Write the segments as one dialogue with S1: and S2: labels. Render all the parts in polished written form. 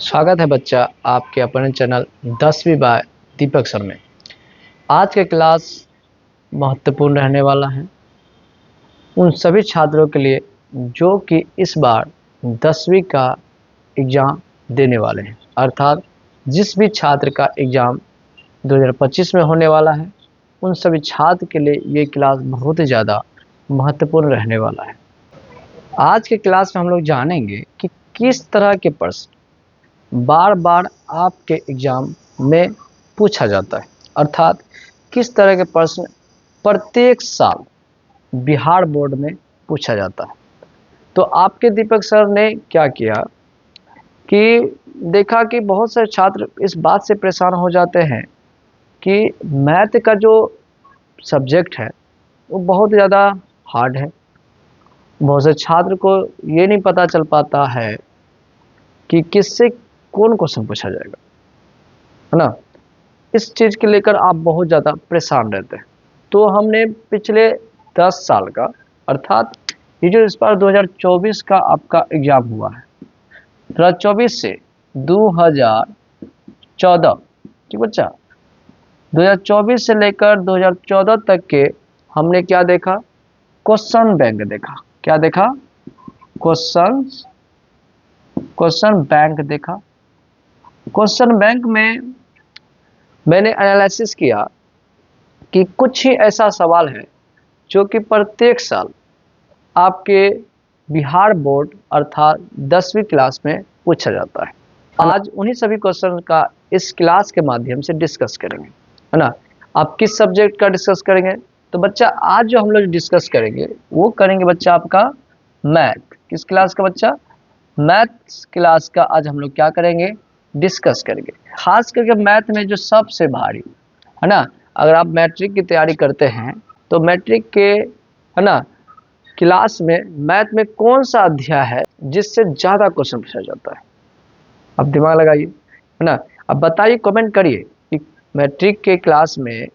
S1: स्वागत है बच्चा आपके अपने चैनल 10वीं बाय दीपक सर में। आज का क्लास महत्वपूर्ण रहने वाला है उन सभी छात्रों के लिए जो कि इस बार 10वीं का एग्ज़ाम देने वाले हैं, अर्थात जिस भी छात्र का एग्ज़ाम 2025 में होने वाला है उन सभी छात्र के लिए ये क्लास बहुत ही ज़्यादा महत्वपूर्ण रहने वाला है। आज के क्लास में हम लोग जानेंगे कि किस तरह के प्रश्न बार बार आपके एग्ज़ाम में पूछा जाता है, अर्थात किस तरह के प्रश्न प्रत्येक साल बिहार बोर्ड में पूछा जाता है। तो आपके दीपक सर ने क्या किया कि देखा कि बहुत सारे छात्र इस बात से परेशान हो जाते हैं कि मैथ का जो सब्जेक्ट है वो बहुत ज़्यादा हार्ड है। बहुत से छात्र को ये नहीं पता चल पाता है कि किससे कौन क्वेश्चन पूछा जाएगा, है ना। इस चीज़ के लेकर आप बहुत ज़्यादा परेशान रहते हैं। तो हमने पिछले 10 साल का, अर्थात ये जो इस बार 2024 का आपका एग्ज़ाम हुआ है, 2024 से 2014, ठीक बच्चा, 2024 से लेकर 2014 तक के हमने क्या देखा, क्वेश्चन बैंक देखा। क्या देखा? क्वेश्चन बैंक देखा। क्वेश्चन बैंक में मैंने एनालिसिस किया कि कुछ ही ऐसा सवाल है जो कि प्रत्येक साल आपके बिहार बोर्ड अर्थात 10वीं क्लास में पूछा जाता है। आज उन्हीं सभी क्वेश्चन का इस क्लास के माध्यम से डिस्कस करेंगे, है ना। आप किस सब्जेक्ट का डिस्कस करेंगे? तो बच्चा आज जो हम लोग डिस्कस करेंगे वो करेंगे बच्चा आपका मैथ। किस क्लास का बच्चा? मैथ्स क्लास का आज हम लोग क्या करेंगे? डिस्कस करेंगे। खास करके मैथ में जो सबसे भारी, है ना, अगर आप मैट्रिक की तैयारी करते हैं तो मैट्रिक के, है ना, क्लास में मैथ में कौन सा अध्याय है जिससे ज़्यादा क्वेश्चन पूछा जाता है? अब दिमाग लगाइए, है ना। अब बताइए, कमेंट करिए कि मैट्रिक के क्लास में,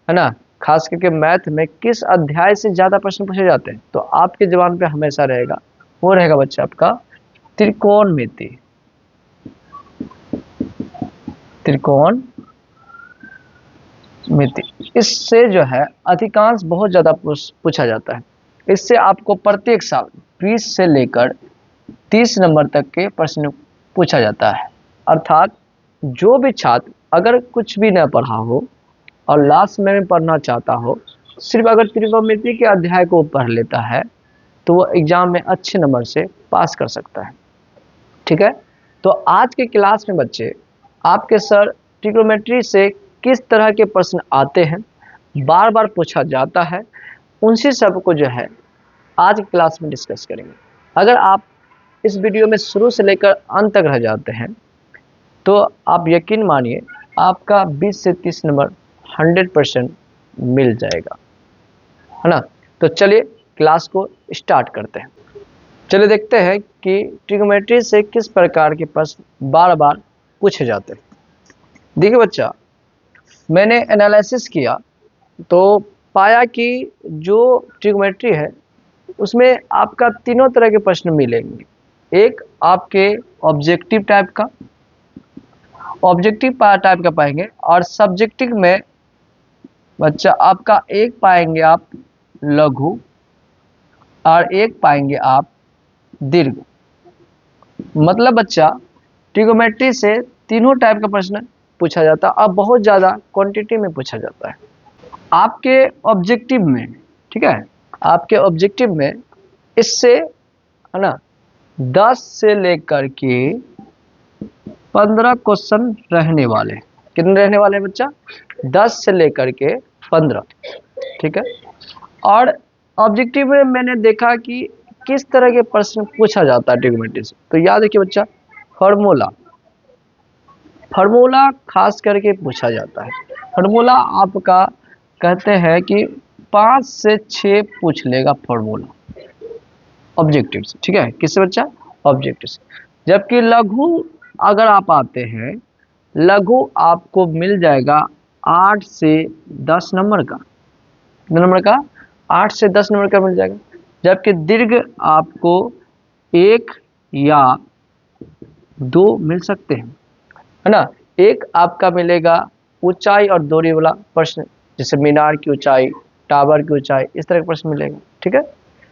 S1: है ना, खास करके मैथ में किस अध्याय से ज़्यादा प्रश्न पूछे जाते हैं। तो आपके जवान पे हमेशा रहेगा, वो रहेगा बच्चा आपका त्रिकोणमिति। त्रिकोणमिति इससे जो है अधिकांश बहुत ज़्यादा पूछा जाता है। इससे आपको प्रत्येक साल 20 से लेकर 30 नंबर तक के प्रश्न पूछा जाता है। अर्थात जो भी छात्र अगर कुछ भी न पढ़ा हो और लास्ट में पढ़ना चाहता हो, सिर्फ अगर त्रिकोणमिति के अध्याय को पढ़ लेता है तो वो एग्ज़ाम में अच्छे नंबर से पास कर सकता है। ठीक है। तो आज के क्लास में बच्चे आपके सर ट्रिग्नोमेट्री से किस तरह के प्रश्न आते हैं, बार बार पूछा जाता है, उनसे सब को जो है आज की क्लास में डिस्कस करेंगे। अगर आप इस वीडियो में शुरू से लेकर अंत तक रह जाते हैं तो आप यकीन मानिए आपका 20 से 30 नंबर 100% मिल जाएगा, है ना। तो चलिए क्लास को स्टार्ट करते हैं। चलिए देखते हैं कि ट्रिग्नोमेट्री से किस प्रकार के प्रश्न बार बार पूछे जाते हैं। देखिए बच्चा, मैंने एनालिसिस किया तो पाया कि जो ट्रिग्नोमेट्री है उसमें आपका तीनों तरह के प्रश्न मिलेंगे। एक आपके ऑब्जेक्टिव टाइप का पाएंगे, और सब्जेक्टिव में बच्चा आपका एक पाएंगे आप लघु और एक पाएंगे आप दीर्घ। मतलब बच्चा ट्रिग्नोमेट्री से तीनों टाइप का प्रश्न पूछा जाता है और बहुत ज़्यादा क्वांटिटी में पूछा जाता है। आपके ऑब्जेक्टिव में, ठीक है, आपके ऑब्जेक्टिव में इससे, है ना, 10 से लेकर के 15 क्वेश्चन रहने वाले। कितने रहने वाले हैं बच्चा? 10 से लेकर के 15, ठीक है। और ऑब्जेक्टिव में मैंने देखा कि किस तरह के प्रश्न पूछा जाता है ट्रिग्नोमेट्री से। तो याद रखिए बच्चा, फार्मूला खास करके पूछा जाता है। फार्मूला आपका कहते हैं कि 5 से 6 पूछ लेगा फार्मूला ऑब्जेक्टिव से, ठीक है। किससे बच्चा? ऑब्जेक्टिव से। जबकि लघु अगर आप आते हैं, लघु आपको मिल जाएगा 8 से 10 नंबर का। कितने नंबर का? 8 से 10 नंबर का मिल जाएगा। जबकि दीर्घ आपको 1 या दो मिल सकते हैं, है ना। एक आपका मिलेगा ऊंचाई और दूरी वाला प्रश्न, जैसे मीनार की ऊंचाई, टावर की ऊंचाई, इस तरह का प्रश्न मिलेगा, ठीक है।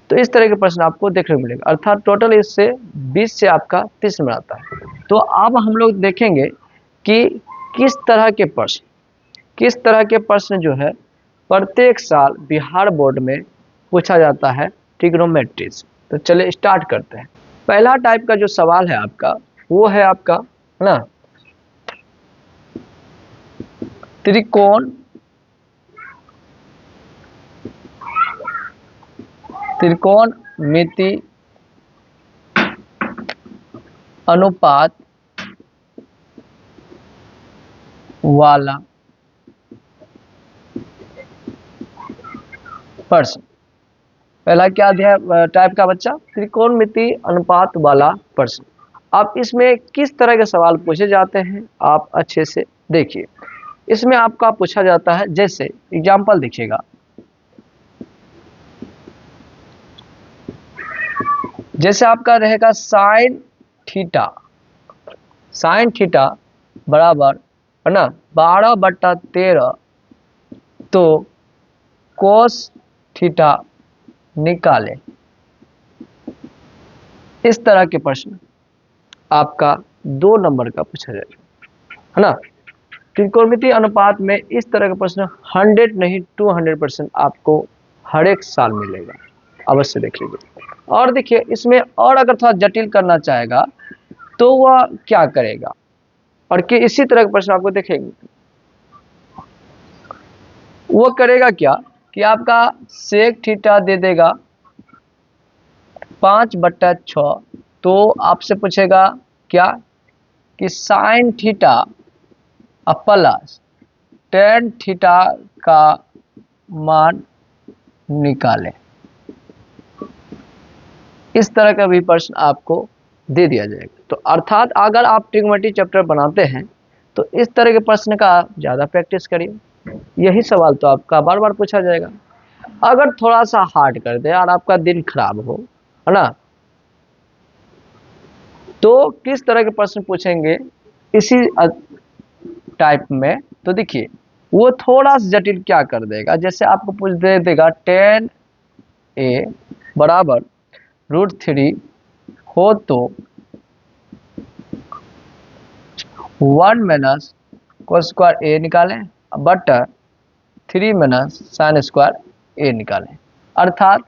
S1: तो इस तरह के प्रश्न आपको देखने को मिलेगा, अर्थात टोटल इससे 20 से आपका 30 नंबर आता है। तो अब हम लोग देखेंगे कि किस तरह के प्रश्न जो है प्रत्येक साल बिहार बोर्ड में पूछा जाता है ट्रिग्नोमेट्री से। तो चलिए स्टार्ट करते हैं। पहला टाइप का जो सवाल है आपका, वो है आपका, है ना, त्रिकोणमिति अनुपात वाला प्रश्न। पहला क्या दिया टाइप का बच्चा, त्रिकोणमिति अनुपात वाला प्रश्न। अब इसमें किस तरह के सवाल पूछे जाते हैं आप अच्छे से देखिए। इसमें आपका पूछा जाता है, जैसे एग्जाम्पल देखिएगा, जैसे आपका रहेगा साइन थीटा बराबर, है ना, 12/13, तो कोस थीटा निकाले। इस तरह के प्रश्न आपका 2 नंबर का पूछा जाएगा, है ना। त्रिकोणमिति अनुपात में इस तरह का प्रश्न 100 नहीं 200% आपको हर एक साल मिलेगा, अवश्य देख लीजिए। और देखिए इसमें और अगर थोड़ा जटिल करना चाहेगा तो वह क्या करेगा, और कि इसी तरह के प्रश्न आपको देखेंगे, वो करेगा क्या कि आपका सेक थीटा दे देगा 5/6, तो आपसे पूछेगा क्या कि sine theta plus tan theta का मान निकालें। इस तरह का भी प्रश्न आपको दे दिया जाएगा। तो अर्थात अगर आप ट्रिग्नोमेट्री चैप्टर बनाते हैं तो इस तरह के प्रश्न का ज़्यादा प्रैक्टिस करिए, यही सवाल तो आपका बार बार पूछा जाएगा। अगर थोड़ा सा हार्ड कर दे और आपका दिन खराब हो, है ना, तो किस तरह के प्रश्न पूछेंगे इसी टाइप में। तो देखिए वो थोड़ा सा जटिल क्या कर देगा, जैसे आपको पूछ दे देगा 10a बराबर √3 हो तो 1 माइनस cos स्क्वायर a निकालें, बटा 3 माइनस साइन स्क्वायर a निकालें। अर्थात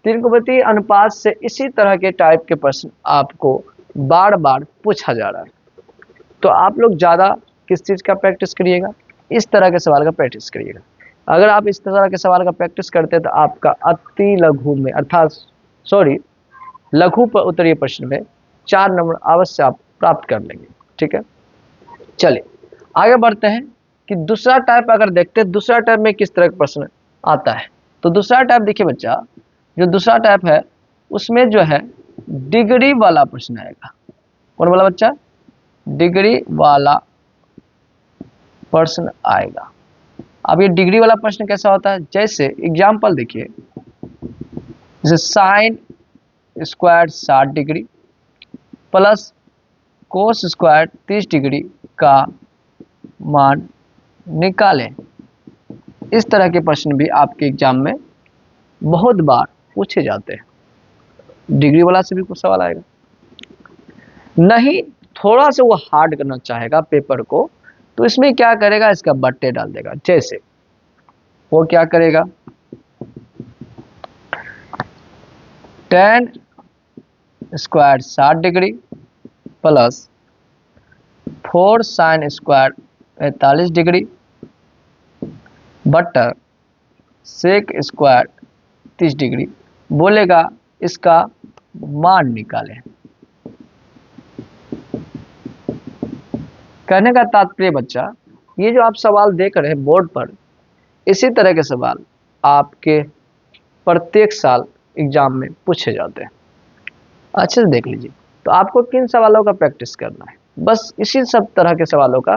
S1: त्रिकोणमिति अनुपात से इसी तरह के टाइप के प्रश्न आपको बार बार पूछा जा रहा है। तो आप लोग ज़्यादा किस चीज़ का प्रैक्टिस करिएगा, इस तरह के सवाल का प्रैक्टिस करिएगा। अगर आप इस तरह के सवाल का प्रैक्टिस करते हैं तो आपका अति लघु में, अर्थात लघु पर उत्तरीय प्रश्न में 4 नंबर अवश्य आप प्राप्त कर लेंगे, ठीक है। चलिए आगे बढ़ते हैं कि दूसरा टाइप अगर देखते हैं, दूसरा टाइप में किस तरह का प्रश्न आता है। तो दूसरा टाइप देखिए बच्चा, जो दूसरा टाइप है उसमें जो है डिग्री वाला प्रश्न आएगा। कौन वाला बच्चा, डिग्री वाला प्रश्न आएगा। अब ये डिग्री वाला प्रश्न कैसा होता है, जैसे एग्जाम्पल देखिए, जैसे sine square 60 degree plus cos square 30 degree का मान निकालें। इस तरह के प्रश्न भी आपके एग्जाम में बहुत बार पूछे जाते हैं। डिग्री वाला से भी कुछ सवाल आएगा, नहीं थोड़ा सा वो हार्ड करना चाहेगा पेपर को, तो इसमें क्या करेगा, इसका बट्टे डाल देगा। जैसे वो क्या करेगा, 10 square 60 degree plus 4 sine square 45 degree बटर सेक स्क्वायर 30 डिग्री, बोलेगा इसका मान निकालें। कहने का तात्पर्य बच्चा, ये जो आप सवाल देख रहे हैं बोर्ड पर, इसी तरह के सवाल आपके प्रत्येक साल एग्जाम में पूछे जाते हैं। अच्छे से देख लीजिए। तो आपको किन सवालों का प्रैक्टिस करना है, बस इसी सब तरह के सवालों का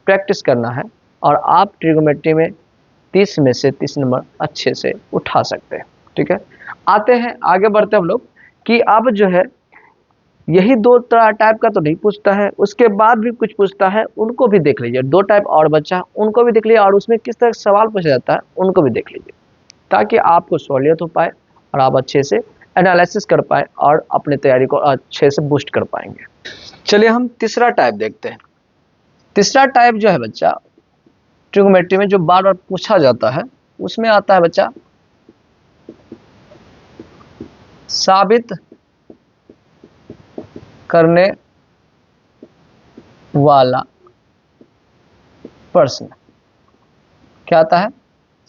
S1: प्रैक्टिस करना है, और आप ट्रिग्नोमेट्री में 30 में से 30 नंबर अच्छे से उठा सकते हैं, ठीक है। आते हैं आगे बढ़ते हम लोग कि अब जो है यही दो टाइप का तो नहीं पूछता है, उसके बाद भी कुछ पूछता है, उनको भी देख लीजिए। दो टाइप और बचा, उनको भी देख लीजिए, और उसमें किस तरह सवाल पूछा जाता है उनको भी देख लीजिए, ताकि आपको सहूलियत हो पाए और आप अच्छे से एनालिसिस कर पाए और अपनी तैयारी को अच्छे से बूस्ट कर पाएंगे। चलिए हम तीसरा टाइप देखते हैं। तीसरा टाइप जो है बच्चा ट्रिग्नोमेट्री में जो बार बार पूछा जाता है, उसमें आता है बच्चा साबित करने वाला प्रश्न। क्या आता है?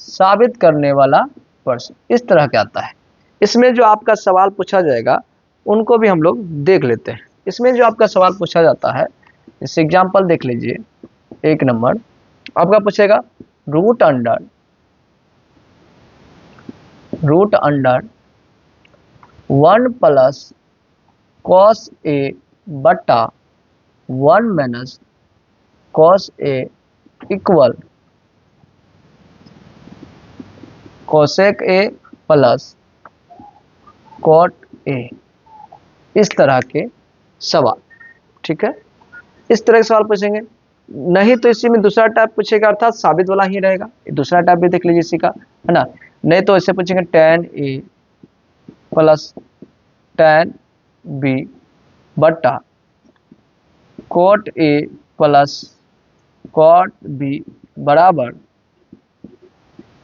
S1: साबित करने वाला प्रश्न। इस तरह का आता है। इसमें जो आपका सवाल पूछा जाएगा उनको भी हम लोग देख लेते हैं। इसमें जो आपका सवाल पूछा जाता है, इस एग्जाम्पल देख लीजिए। 1 नंबर आपका पूछेगा root under 1 plus cos A बटा 1 minus cos A equal cosec A plus cot A. इस तरह के सवाल, ठीक है, इस तरह के सवाल पूछेंगे। नहीं तो इसी में दूसरा टाइप पूछेगा, अर्थात साबित वाला ही रहेगा। दूसरा टाइप भी देख लीजिए इसी का, है ना। नहीं तो इसे पूछेंगे tan A plus tan B बटा cot A plus cot B बराबर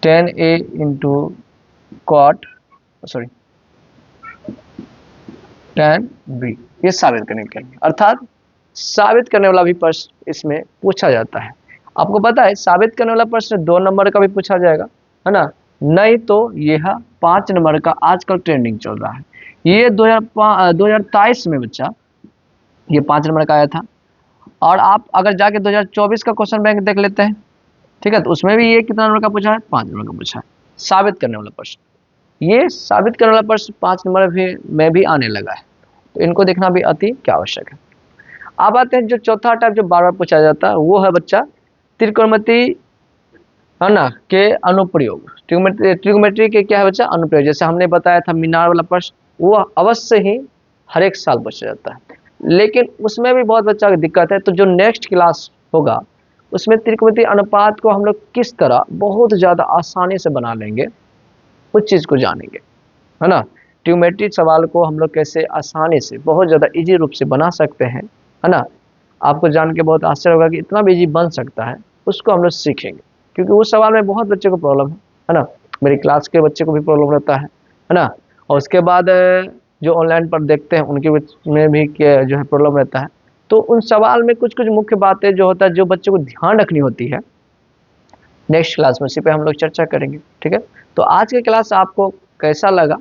S1: tan A into cot tan B. ये साबित करने के लिए, अर्थात साबित करने वाला भी प्रश्न इसमें पूछा जाता है। आपको पता है साबित करने वाला प्रश्न 2 नंबर का भी पूछा जाएगा, है ना। नहीं तो यह 5 नंबर का आजकल ट्रेंडिंग चल रहा है। ये 2023 में बच्चा ये 5 नंबर का आया था। और आप अगर जाके 2024 का क्वेश्चन बैंक देख लेते हैं, ठीक है, तो उसमें भी ये कितना नंबर का पूछा है? 5 नंबर का पूछा है, साबित करने वाला प्रश्न। ये साबित करने वाला प्रश्न 5 नंबर में भी आने लगा है, तो इनको देखना भी अति क्या आवश्यक है। अब आते हैं जो चौथा टाइप जो बार बार पूछा जाता है, वो है बच्चा त्रिकोणमिति, है ना, के अनुप्रयोग। ट्रिग्नोमेट्री के क्या है बच्चा? अनुप्रयोग। जैसे हमने बताया था मीनार वाला प्रश्न, वो अवश्य ही हर एक साल पूछा जाता है, लेकिन उसमें भी बहुत बच्चा की दिक्कत है। तो जो नेक्स्ट क्लास होगा उसमें त्रिकोणमिति अनुपात को हम लोग किस तरह बहुत ज़्यादा आसानी से बना लेंगे, उस चीज़ को जानेंगे, है ना। ट्रिग्नोमेट्री सवाल को हम लोग कैसे आसानी से बहुत ज़्यादा इजी रूप से बना सकते हैं, है ना। आपको जान के बहुत आश्चर्य होगा कि इतना भी इजी बन सकता है, उसको हम लोग सीखेंगे। क्योंकि उस सवाल में बहुत बच्चे को प्रॉब्लम है ना। मेरी क्लास के बच्चे को भी प्रॉब्लम रहता है ना। और उसके बाद जो ऑनलाइन पर देखते हैं उनके में भी जो है प्रॉब्लम रहता है। तो उन सवाल में कुछ कुछ मुख्य बातें जो होता है, जो बच्चे को ध्यान रखनी होती है, नेक्स्ट क्लास में उसी पे हम लोग चर्चा करेंगे, ठीक है। तो आज की क्लास आपको कैसा लगा,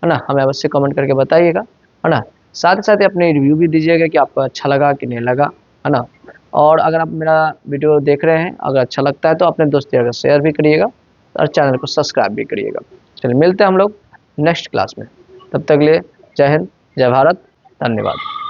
S1: है ना, हमें अवश्य कमेंट करके बताइएगा, है ना। साथ ही साथ अपने रिव्यू भी दीजिएगा कि आपको अच्छा लगा कि नहीं लगा, है ना। और अगर आप मेरा वीडियो देख रहे हैं, अगर अच्छा लगता है तो अपने दोस्तों को शेयर भी करिएगा और चैनल को सब्सक्राइब भी करिएगा। चलिए मिलते हैं हम लोग नेक्स्ट क्लास में, तब तक के लिए जय हिंद, जय भारत, धन्यवाद।